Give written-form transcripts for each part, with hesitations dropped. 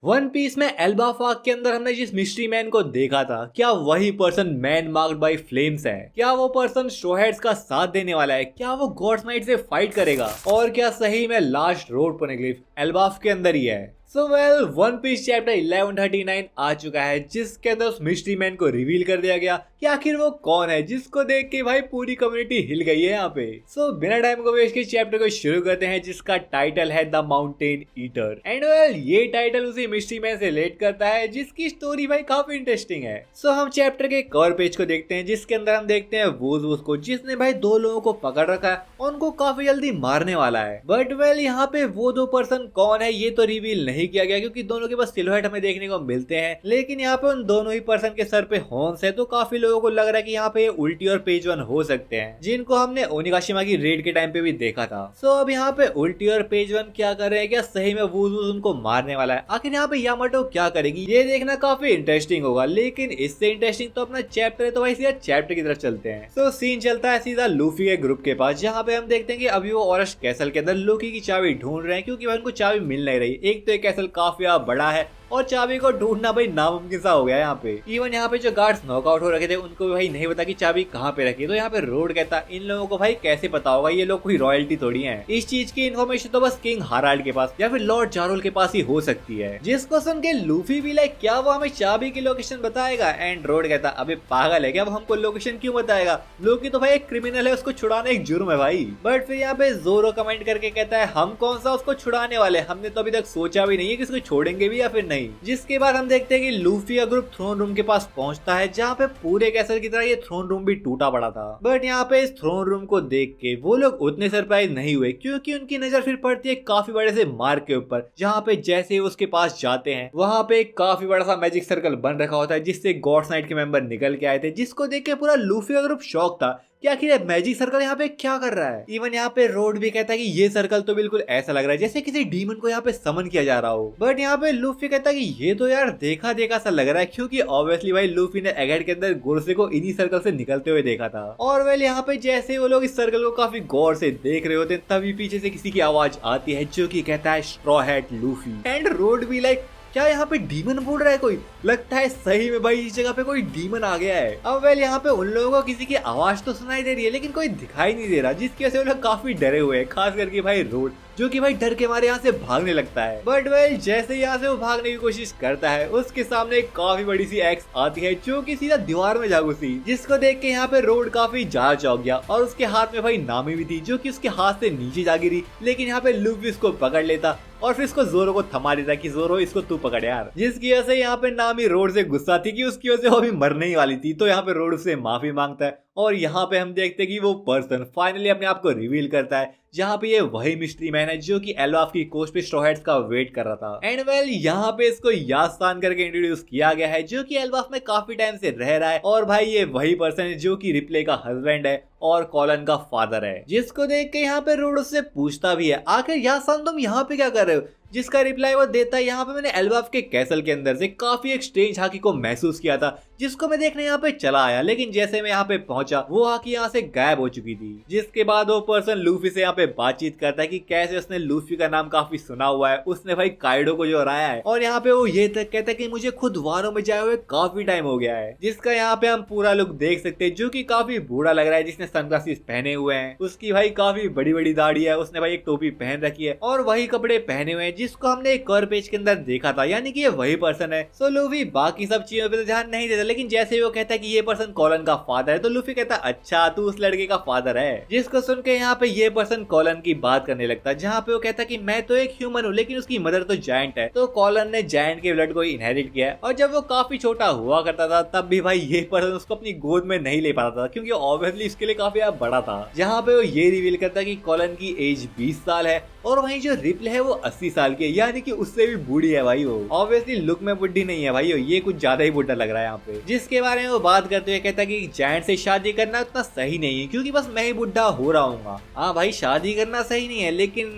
One piece में Elba फाक के अंदर हमने जिस मिस्ट्री मैन को देखा था, क्या वही person man marked by flames है? क्या वो पर्सन स्ट्रॉहेड्स का साथ देने वाला है? क्या वो गॉड्स नाइट से फाइट करेगा? और क्या सही में लास्ट रोड पोनेग्लिफ एल्बाफ के अंदर ही है? So well, one piece chapter 1139 आ चुका है, जिसके अंदर उस मिस्ट्री मैन को रिवील कर दिया गया कि आखिर वो कौन है, जिसको देख के भाई पूरी कम्युनिटी हिल गई है यहाँ पे। सो बिना टाइम को वेस्ट के चैप्टर को शुरू करते हैं, जिसका टाइटल है the mountain eater. And well, ये टाइटल उसी मिस्ट्री मैन से रिलेट करता है, जिसकी स्टोरी भाई काफी इंटरेस्टिंग है। सो हम चैप्टर के कवर पेज को देखते हैं, जिसके अंदर हम देखते हैं वोज़ को, जिसने भाई दो लोगों को पकड़ रखा है और उनको काफी जल्दी मारने वाला है। बट वेल, यहाँ पे वो दो पर्सन कौन है ये तो रिवील नहीं किया गया, क्योंकि दोनों के बस सिलहट हमें देखने को मिलते हैं। लेकिन यहाँ पे उन दोनों ही पर्सन के सर पे हॉर्न्स है, तो काफी लोगों को लग रहा है कि यहाँ पे उल्टी और पेज वन हो सकते हैं, जिनको हमने ओनिगाशिमा की रेड के टाइम पे भी देखा था। सो अब यहाँ पे उल्टी और पेज वन क्या कर रहे हैं? क्या सही में वूज़ उनको मारने वाला है? आखिर यहाँ पे यामाटो क्या करेगी? ये देखना काफी इंटरेस्टिंग होगा। लेकिन इससे इंटरेस्टिंग तो अपना चैप्टर है, तो भाई सीधा चैप्टर की तरफ चलते हैं। सो सीन चलता है सीधा लूफी के ग्रुप के पास, जहाँ पे हम देखते हैं कि अभी वो ऑरेस्ट कैसल के अंदर लोकी की चाबी ढूंढ रहे हैं, क्योंकि भाई उनको चाबी मिल नहीं रही। एक तो ये कैसल काफी बड़ा है और चाबी को ढूंढना भाई नामुमकिन सा हो गया यहाँ पे। इवन यहाँ पे जो गार्ड्स नॉकआउट हो रखे थे, उनको भी भाई नहीं पता कि चाबी कहाँ पे रखी है। तो यहाँ पे रोड कहता इन लोगों को भाई कैसे पता होगा, ये लोग कोई रॉयल्टी थोड़ी हैं। इस चीज की इन्फॉर्मेशन तो बस किंग हाराल्ड के पास या फिर लॉर्ड जारोल के पास ही हो सकती है। जिसको सुन के लूफी भी लाइक, क्या वो हमें चाबी की लोकेशन बताएगा? एंड रोड कहता अबे पागल है क्या, वो हमको लोकेशन क्यों बताएगा? लोकी तो भाई एक क्रिमिनल है, उसको छुड़ाना एक जुर्म है भाई। बट फिर यहाँ पे जोरो कमेंट करके कहता है हम कौन सा उसको छुड़ाने वाले, हमने तो अभी तक सोचा भी नहीं है कि उसको छोड़ेंगे भी या फिर नहीं। जिसके बाद हम देखते हैं कि लूफी का ग्रुप थ्रोन रूम के पास पहुंचता है, जहाँ पे पूरे कैसल की तरह ये थ्रोन रूम भी टूटा पड़ा था। बट यहाँ पे इस थ्रोन रूम को देख के वो लोग उतने सरप्राइज नहीं हुए, क्योंकि उनकी नजर फिर पड़ती है काफी बड़े से मार्ग के ऊपर, जहाँ पे जैसे ही उसके पास जाते हैं वहाँ पे एक काफी बड़ा सा मैजिक सर्कल बन रखा होता है, जिससे गॉड्स नाइट के मेंबर निकल के आए थे। जिसको देख के पूरा लूफी का ग्रुप शॉक था कि आखिर मैजिक सर्कल यहाँ पे क्या कर रहा है। इवन यहाँ पे रोड भी कहता है कि ये सर्कल तो बिल्कुल ऐसा लग रहा है जैसे किसी डीमन को यहाँ पे समन किया जा रहा हो। बट यहाँ पे लूफी कहता है कि ये तो यार देखा देखा सा लग रहा है, क्योंकि ऑब्वियसली भाई लूफी ने एगेट के अंदर गोरसे को इन्हीं सर्कल से निकलते हुए देखा था। और वेल, यहाँ पे जैसे वो लोग इस सर्कल को काफी गौर से देख रहे होते हैं, तभी पीछे से किसी की आवाज आती है, जो की कहता है straw hat Luffy. And road भी लाइक, क्या यहाँ पे डीमन बोल रहा है कोई? लगता है सही में भाई इस जगह पे कोई डीमन आ गया है। अब वेल, यहाँ पे उन लोगों को किसी की आवाज तो सुनाई दे रही है, लेकिन कोई दिखाई नहीं दे रहा, जिसकी वजह से वो लोग काफी डरे हुए हैं, खास करके भाई रोड, जो कि भाई डर के मारे यहाँ से भागने लगता है। बट वेल, जैसे यहाँ से वो भागने की कोशिश करता है, उसके सामने एक काफी बड़ी सी एक्स आती है, जो कि सीधा दीवार में जा घुसी। जिसको देख के यहाँ पे रोड काफी ज्यादा चौंक गया, और उसके हाथ में भाई नामी भी थी, जो कि उसके हाथ से नीचे जा गिरी। लेकिन यहाँ पे लूफी इसको पकड़ लेता और फिर इसको जोरो को थमा देता कि जोरो इसको तू पकड़ यार। जिसकी वजह से यहाँ पे नामी रोड से गुस्सा थी कि उसकी वजह से वो भी मरने ही वाली थी। तो यहाँ पे रोड से माफी मांगता है, और यहाँ पे हम देखते हैं कि वो पर्सन फाइनली अपने आप को रिवील करता है, जहाँ पे ये वही मिस्ट्री मैन है जो कि एल्बाफ की कोस्ट पे स्ट्रॉ हैट्स का वेट कर रहा था। एंड वेल, यहाँ पे इसको यास्तान करके इंट्रोड्यूस किया गया है, जो कि एल्बाफ में काफी टाइम से रह रहा है। और भाई ये वही पर्सन है जो कि रिप्ले का हस्बैंड है और कॉलन का फादर है। जिसको देख के यहाँ पे रोड उससे पूछता भी है, आखिर यास्तान तुम यहाँ पे क्या कर रहे हो? जिसका रिप्लाई वो देता है, यहाँ पे मैंने एल्बाफ के कैसल के अंदर से काफी एक स्ट्रेंज हाकी को महसूस किया था, जिसको मैं देखने यहाँ पे चला आया। लेकिन जैसे मैं यहाँ पे पहुंचा, वो हाकी यहाँ से गायब हो चुकी थी। जिसके बाद वो पर्सन लूफी से यहाँ पे बातचीत करता है कि कैसे उसने लूफी का नाम काफी सुना हुआ है, उसने भाई काइडो को जो हराया है। और यहाँ पे वो ये तक कहता है कि मुझे खुद वारों में जाए हुए काफी टाइम हो गया है। जिसका यहाँ पे हम पूरा लुक देख सकते हैं, जो कि काफी बूढ़ा लग रहा है, जिसने सनग्लासेस पहने हुए हैं, उसकी भाई काफी बड़ी बड़ी दाढ़ी है, उसने भाई एक टोपी पहन रखी है और वही कपड़े पहने हुए हैं जिसको हमने एक कवर पेज के अंदर देखा था, यानी कि ये वही पर्सन है। सो लूफी बाकी सब चीजों पे तो ध्यान नहीं देता, लेकिन जैसे वो कहता है कि ये पर्सन कॉलन का फादर है, तो लूफी कहता है अच्छा तू उस लड़के का फादर है। जिसको सुन के यहाँ पे ये पर्सन कॉलन की बात करने लगता है, जहाँ पे वो कहता है कि मैं तो एक ह्यूमन हूँ, लेकिन उसकी मदर तो जायंट है। तो कॉलन ने जायंट के ब्लड को इनहेरिट किया है, और जब वो काफी छोटा हुआ करता था, तब भी भाई ये पर्सन उसको अपनी गोद में नहीं ले पाता था, क्योंकि ऑब्वियसली इसके लिए काफी बड़ा था। जहाँ पे वो ये रिवील करता है कि कॉलन की एज 20 साल है, और वहीं जो रिप्ले है वो 80 साल की है, यानी कि उससे भी बूढ़ी है भाई। वो ऑब्वियसली लुक में बुढ़ी नहीं है भाई, ये कुछ ज्यादा ही बुढ़ा लग रहा है यहाँ पे। जिसके बारे में वो बात करते हुए कहता है कि जायंट से शादी करना उतना सही नहीं है, क्योंकि बस मैं ही बुढ़ा हो रहा हूँ। हाँ भाई, शादी करना सही नहीं है, लेकिन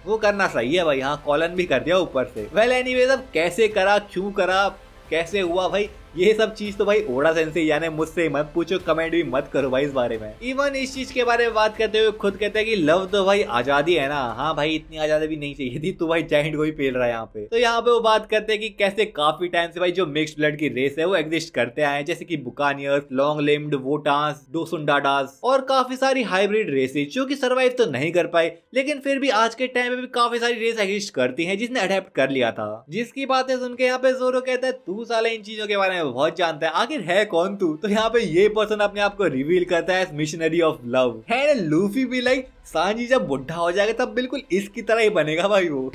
वो करना सही है भाई। हाँ, कॉलन भी कर दिया ऊपर से। वेल एनीवेज, अब कैसे करा, क्यों करा, कैसे हुआ भाई, ये सब चीज तो भाई ओडा सेंसे यानी मुझसे मत पूछो, कमेंट भी मत करो भाई इस बारे में। इवन इस चीज के बारे में बात करते हुए खुद कहते हैं कि लव तो भाई आजादी है ना। हाँ भाई इतनी आजादी भी नहीं चाहिए थी, तू भाई जाइंट को ही पेल रहा है यहाँ पे। तो यहाँ पे वो बात करते हैं कि कैसे काफी टाइम से भाई जो मिक्स्ड ब्लड की रेस है वो एग्जिस्ट करते आए, जैसे कि बुकानियर्स, लॉन्ग लिम्ड, वोटास, डोसुंडाडास और काफी सारी हाइब्रिड रेसेस जो कि सर्वाइव तो नहीं कर पाए, लेकिन फिर भी आज के टाइम में भी काफी सारी रेस एग्जिस्ट करती हैं जिसने अडेप्ट कर लिया था। जिसकी बातें सुन के यहाँ पे जोरो कहता है तू साला इन चीजों के बारे में बहुत जानता है, आखिर है कौन तू। तो यहाँ पे ये पर्सन अपने आप को रिवील करता है मिशनरी ऑफ लव है। लूफी भी लाइक सांजी जब बुढ़ा हो जाएगा तब बिल्कुल इसकी तरह ही बनेगा भाई वो।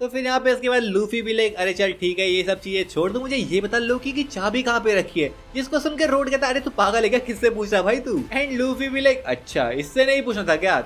तो फिर यहाँ पे इसके बाद लूफी भी लाइक अरे चल ठीक है ये सब चीजें छोड़, तो मुझे ये बता लोकी की चाबी कहाँ पे रखी है। जिसको सुन के रोड कहता अरे तू पागल है क्या, किससे पूछ रहा भाई तू। एंड लूफी भी लाइक अच्छा इससे नहीं पूछना था क्या,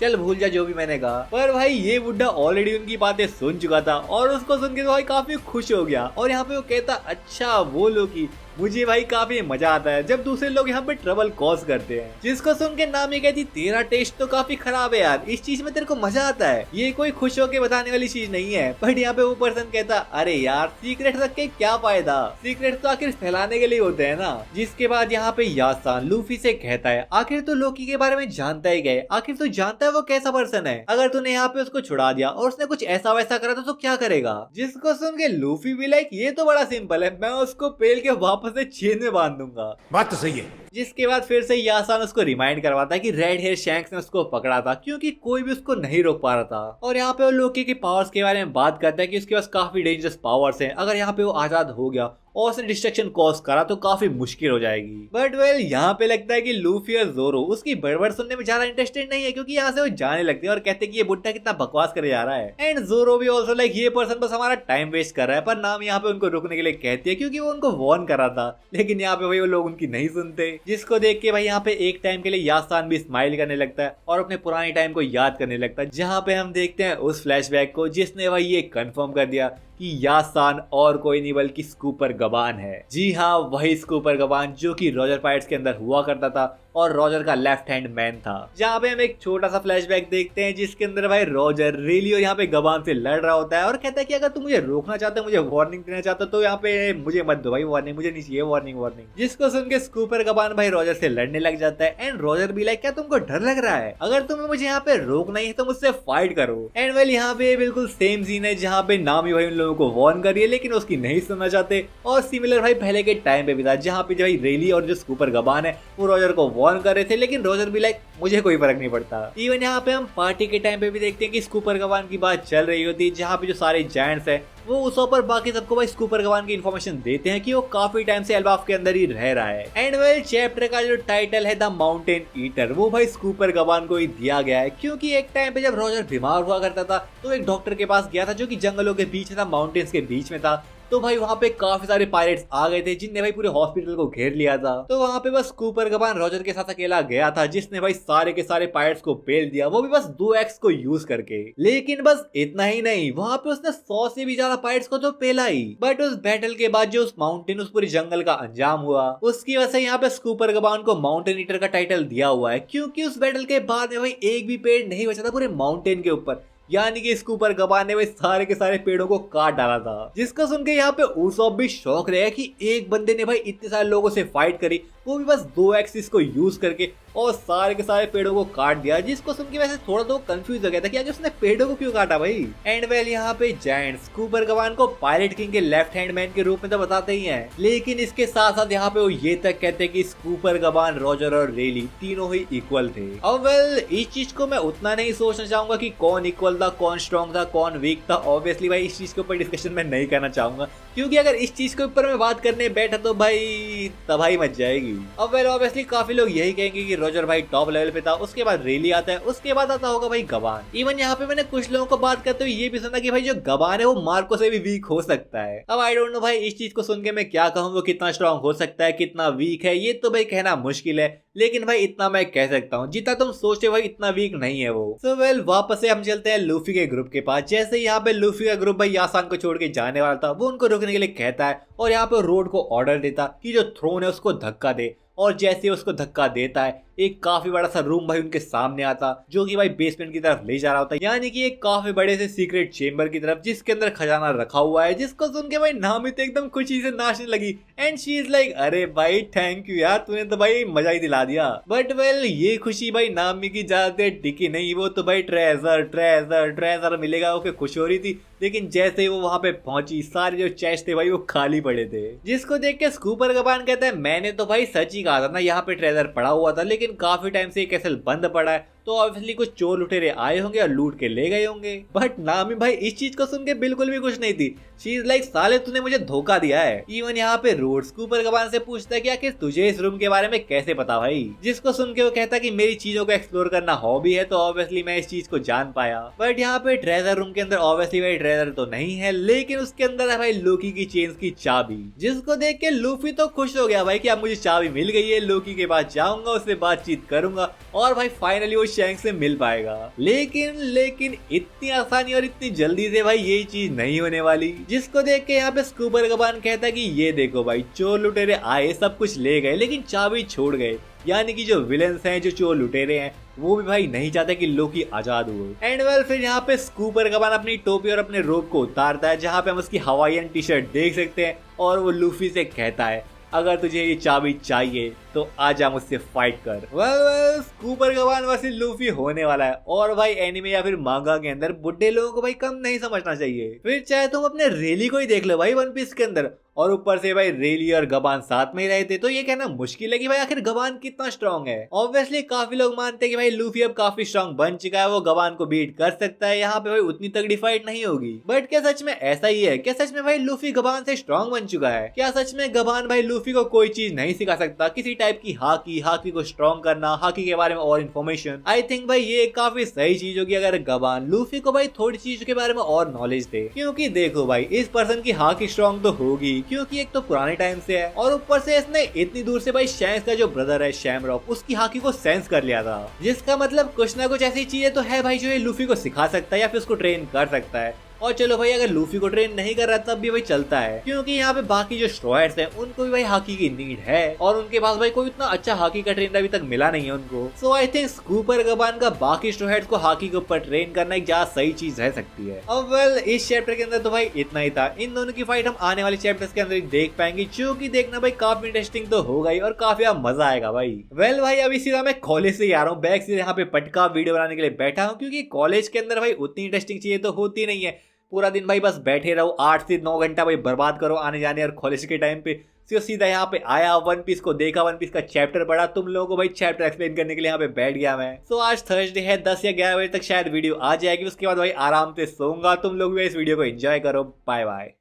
चल भूल जा जो भी मैंने कहा। पर भाई ये बुड्ढा ऑलरेडी उनकी बातें सुन चुका था और उसको सुन के तो भाई काफी खुश हो गया। और यहाँ पे वो कहता अच्छा वो लोकी, मुझे भाई काफी मजा आता है जब दूसरे लोग यहाँ पे ट्रबल कॉज करते हैं। जिसको सुन के नामी कहती तेरा टेस्ट तो काफी खराब है यार, इस चीज में तेरे को मजा आता है, ये कोई खुश होके बताने वाली चीज नहीं है। बट यहाँ पे वो पर्सन कहता अरे यार सीक्रेट रख के क्या फायदा, सीक्रेट तो आखिर फैलाने के लिए होते हैं ना। जिसके बाद यहाँ पे यासान लूफी से कहता है आखिर तो लोकी के बारे में जानता ही गए, आखिर तो जानता है वो कैसा पर्सन है, अगर तूने यहाँ पे उसको छुड़ा दिया और उसने कुछ ऐसा वैसा करा तो क्या करेगा। जिसको सुन के लूफी भी लाइक ये तो बड़ा सिंपल है, मैं उसको पेल के वापस से चेन में बांध दूंगा। बात तो सही है। जिसके बाद फिर से यासान उसको रिमाइंड करवाता है कि रेड हेयर शैंक्स ने उसको पकड़ा था क्योंकि कोई भी उसको नहीं रोक पा रहा था। और यहाँ पे वो लोकी के पावर्स के बारे में बात करता है कि उसके पास काफी डेंजरस पावर्स हैं, अगर यहाँ पे वो आजाद हो गया और उसने डिस्ट्रक्शन कॉज करा तो काफी मुश्किल हो जाएगी। बट वेल यहाँ पे लगता है कि लूफी और जोरो उसकी बड़बड़ सुनने में ज्यादा इंटरेस्टेड नहीं है क्योंकि यहाँ से वो जाने लगते हैं और कहते हैं कि ये बुड्ढा कितना बकवास करे जा रहा है। एंड जोरो भी ऑल्सो लाइक ये पर्सन बस हमारा टाइम वेस्ट कर रहा है, पर नाम यहाँ पे उनको रुकने के लिए कहती है क्योंकि वो उनको वार्न कर रहा था, लेकिन यहाँ पे भाई वो लोग उनकी नहीं सुनते। जिसको देख के भाई यहाँ पे एक टाइम के लिए यासान भी स्माइल करने लगता है और अपने पुराने टाइम को याद करने लगता है, जहाँ पे हम देखते हैं उस फ्लैशबैक को जिसने भाई ये कंफर्म कर दिया कि यासान और कोई नहीं बल्कि स्कूपर गबान है। जी हाँ वही स्कूपर गबान जो कि रॉजर पायरेट्स के अंदर हुआ करता था और रॉजर का लेफ्ट हैंड मैन था। जहाँ पे हम एक छोटा सा फ्लैशबैक देखते हैं जिसके अंदर भाई रॉजर रेली और यहाँ पे गबान से लड़ रहा होता है और कहता है कि अगर तुम मुझे रोकना चाहते हो, मुझे वार्निंग देना चाहते हो तो यहाँ पे मुझे मत दो भाई वार्निंग, मुझे नहीं चाहिए वार्निंग। जिसको सुन के स्कूपर गबान भाई रॉजर से लड़ने लग जाता है। एंड रॉजर भी लाइक क्या तुमको डर लग रहा है, अगर तुम्हें मुझे यहाँ पे रोकना ही है तो मुझसे फाइट करो। एंड वेल यहाँ पे बिल्कुल सेम सीन है जहाँ पे नामी भाई उन लोगों को वार्न कर रही है लेकिन उसकी नहीं सुनना चाहते। और सिमिलर भाई पहले के टाइम पे भी था जहाँ पे भाई रेली और जो स्कूपर गबान है वो रॉजर को वार्न कर रहे थे, लेकिन रॉजर भी लाइक मुझे कोई फर्क नहीं पड़ता। इवन यहाँ पे हम पार्टी के टाइम पे भी देखते हैं कि स्कूपर गबान की बात चल रही होती है जहाँ पे जो सारे जायंट्स है वो उस पर बाकी सबको भाई स्कूपर गबान की इन्फॉर्मेशन देते हैं कि वो काफी टाइम से एल्बाफ के अंदर ही रह रहा है। एंड वेल चैप्टर का जो टाइटल है द माउंटेन ईटर वो भाई स्कूपर गबान को ही दिया गया है क्योंकि एक टाइम पे जब रॉजर बीमार हुआ करता था तो एक डॉक्टर के पास गया था जो कि जंगलों के बीच में था, माउंटेन्स के बीच में था। तो भाई वहाँ पे काफी सारे पायरेट्स आ गए थे जिनने भाई पूरे हॉस्पिटल को घेर लिया था। तो वहाँ पे बस स्कूपर गबान रॉजर के साथ अकेला गया था जिसने भाई सारे के सारे पायरेट्स को पेल दिया, वो भी बस 2 एक्स को यूज करके। लेकिन बस इतना ही नहीं, वहाँ पे उसने 100 से भी ज्यादा पायरेट्स को तो पेला ही। बट उस बैटल के बाद जो उस माउंटेन उस पूरी जंगल का अंजाम हुआ उसकी वजह से यहाँ पे स्कूपर गबान को माउंटेन ईटर का टाइटल दिया हुआ है क्योंकि उस बैटल के बाद में भाई एक भी पेड़ नहीं बचा था पूरे माउंटेन के ऊपर, यानी कि स्कूपर गबान ने वे सारे के सारे पेड़ों को काट डाला था। जिसको सुन के यहाँ पे उसॉप भी शौक रहा कि एक बंदे ने भाई इतने सारे लोगों से फाइट करी, वो भी बस 2 एक्सिस को यूज करके और सारे के सारे पेड़ों को काट दिया। जिसको सुन के वैसे थोड़ा तो कंफ्यूज हो गया था कि आगे उसने पेड़ों को क्यों काटा भाई। एंड वेल यहाँ पे जायंट स्कूपर गबान को पायरेट किंग के लेफ्ट हैंड मैन के रूप में तो बताते ही हैं, लेकिन इसके साथ साथ यहाँ पे वो ये तक कहते हैं कि स्कूपर गबान, रॉजर और रेली तीनों ही इक्वल थे। अब वेल इस चीज को मैं उतना नहीं सोचना चाहूंगा कि कौन इक्वल था, कौन स्ट्रॉन्ग था, कौन वीक था। ऑब्वियसली भाई इस चीज के ऊपर डिस्कशन मैं नहीं करना चाहूंगा क्योंकि अगर इस चीज के ऊपर मैं बात करने बैठा तो भाई तबाही मच जाएगी। अब वेल ऑब्वियसली काफी लोग यही कहेंगे कि रॉजर भाई टॉप लेवल पे था, उसके बाद रेली आता है, उसके बाद आता होगा भाई गबान। इवन यहाँ पे मैंने कुछ लोगों को बात करते हुए ये भी सुना कि भाई जो गबान है वो मार्को से भी वीक हो सकता है। अब आई डोंट नो भाई इस चीज को सुन के मैं क्या कहूँ, वो कितना स्ट्रॉन्ग हो सकता है कितना वीक है ये तो भाई कहना मुश्किल है, लेकिन भाई इतना मैं कह सकता हूँ जितना तुम सोचते भाई इतना वीक नहीं है वो। सो वेल वापस से हम चलते हैं लूफी के ग्रुप के पास। जैसे यहाँ पे लूफी का ग्रुप भाई यासान को छोड़ के जाने वाला था, वो उनको रोकने के लिए कहता है और यहाँ पे रोड को ऑर्डर देता कि जो थ्रोन है उसको धक्का दे। और जैसे उसको धक्का देता है एक काफी बड़ा सा रूम भाई उनके सामने आता जो कि भाई बेसमेंट की तरफ ले जा रहा होता है, यानी कि एक काफी बड़े से सीक्रेट चेम्बर की तरफ जिसके अंदर खजाना रखा हुआ है। जिसको सुन के भाई नामी तो एकदम खुशी से नाचने लगी एंड शी इज लाइक अरे भाई थैंक यू यार, तूने तो भाई मजा ही दिला दिया। बट वेल ये खुशी भाई नामी की ज्यादा देर टिकी नहीं, वो तो भाई ट्रेजर ट्रेजर ट्रेजर मिलेगा ओके खुश हो रही थी। लेकिन जैसे ही वो वहां पे पहुंची सारे जो चेस्ट थे भाई वो खाली पड़े थे, जिसको देख के स्कूपर कबान कहता है मैंने तो भाई सच ही कहा था ना यहाँ पे ट्रेजर पड़ा हुआ था, लेकिन काफी टाइम से ये कैसल बंद पड़ा है तो ऑब्वियसली कुछ चोर लुटेरे आए होंगे और लूट के ले गए होंगे। बट नामी भाई इस चीज को सुन के बिल्कुल भी खुश नहीं थी। शी इज लाइक साले तूने मुझे धोखा दिया है। इवन यहाँ पे रोड स्कूपर कबान से पूछता है कि आखिर तुझे इस रूम के बारे में कैसे पता भाई, जिसको सुन के वो कहता है कि मेरी चीजों को एक्सप्लोर करना हॉबी है तो ऑब्वियसली मैं इस चीज को जान पाया। बट यहाँ पे ट्रेजर रूम के अंदर ऑब्वियसली भाई ट्रेजर तो नहीं है, लेकिन उसके अंदर है भाई लोकी की चेन्स की चाबी, जिसको देख के लूफी तो खुश हो गया भाई कि अब मुझे चाबी मिल गई है, लोकी के पास जाऊंगा उससे बातचीत करूंगा और भाई फाइनली वो शैंक से मिल पाएगा। लेकिन इतनी आसानी और इतनी जल्दी से भाई ये चीज नहीं होने वाली, जिसको देख के यहाँ पे स्कूपर कबान कहता है कि ये देखो भाई चोर लुटेरे आए सब कुछ ले गए लेकिन चाबी छोड़ गए, यानी कि जो विलेंस हैं जो चोर लुटेरे हैं वो भी भाई नहीं चाहते कि लोकी आजाद हो। एंड वेल फिर यहाँ पे स्कूपर कबान अपनी टोपी और अपने रोब को उतारता है जहाँ पे हम उसकी हवाईयन टी शर्ट देख सकते हैं और वो लूफी से कहता है अगर तुझे ये चाबी चाहिए तो आजा मुझसे फाइट कर। वेल स्कूपर कबान वर्सेस लूफी होने वाला है और भाई एनिमे या फिर मांगा के अंदर बुड्ढे लोगों को भाई कम नहीं समझना चाहिए। फिर चाहे तुम अपने रेली को ही देख लो भाई वन पीस के अंदर, और ऊपर से भाई रेली और गबान साथ में ही रहते तो ये कहना मुश्किल है कि भाई आखिर गबान कितना स्ट्रांग है। ऑब्वियसली काफी लोग मानते हैं कि भाई लूफी अब काफी स्ट्रांग बन चुका है, वो गबान को बीट कर सकता है, यहाँ पे भाई उतनी तगड़ी फाइट नहीं होगी। बट क्या सच में ऐसा ही है? क्या सच में भाई लूफी गबान से स्ट्रांग बन चुका है? क्या सच में गबान भाई लूफी को कोई चीज नहीं सिखा सकता, किसी टाइप की हाकी को स्ट्रांग करना, हाकी के बारे में और इन्फॉर्मेशन? आई थिंक भाई ये काफी सही चीज होगी अगर गबान लूफी को भाई थोड़ी चीज के बारे में और नॉलेज दे, क्योंकि देखो भाई इस पर्सन की हाकी स्ट्रांग तो होगी क्योंकि एक तो पुराने टाइम से है और ऊपर से इसने इतनी दूर से भाई शैंक्स का जो ब्रदर है शैमरॉक उसकी हाकी को सेंस कर लिया था, जिसका मतलब कुछ ना कुछ ऐसी चीजें तो है भाई जो ये लूफी को सिखा सकता है या फिर उसको ट्रेन कर सकता है। और चलो भाई अगर लूफी को ट्रेन नहीं कर रहा तब भी भाई चलता है, क्योंकि यहाँ पे बाकी जो स्ट्रॉ हैट्स हैं उनको भी भाई हाकी की नीड है और उनके पास भाई कोई इतना अच्छा हाकी का ट्रेनर अभी तक मिला नहीं है उनको। सो आई थिंक स्कूपर कबान का बाकी स्ट्रॉ हैट्स को हाकी के ऊपर ट्रेन करना एक ज्यादा सही चीज रह सकती है। अब वेल इस चैप्टर के अंदर तो भाई इतना ही था। इन दोनों की फाइट हम आने वाले चैप्टर्स के अंदर देख पाएंगे, जो की देखना भाई काफी इंटरेस्टिंग तो होगा ही और काफी मजा आएगा भाई। वेल भाई अभी सीधा मैं कॉलेज से ही आ रहा हूँ, बैग से यहाँ पे पटका वीडियो बनाने के लिए बैठा हूँ, क्योंकि कॉलेज के अंदर भाई उतनी इंटरेस्टिंग चीजें तो होती नहीं है। पूरा दिन भाई बस बैठे रहो, 8 से 9 घंटा भाई बर्बाद करो आने जाने और कॉलेज के टाइम पे। सीधा यहाँ पे आया, वन पीस को देखा, वन पीस का चैप्टर पढ़ा, तुम लोगों को भाई चैप्टर एक्सप्लेन करने के लिए यहाँ पे बैठ गया मैं। सो आज थर्सडे है, 10 या 11 बजे तक शायद वीडियो आ जाएगी, उसके बाद भाई आराम से सोऊंगा। तुम लोग भी इस वीडियो को एंजॉय करो। Bye bye.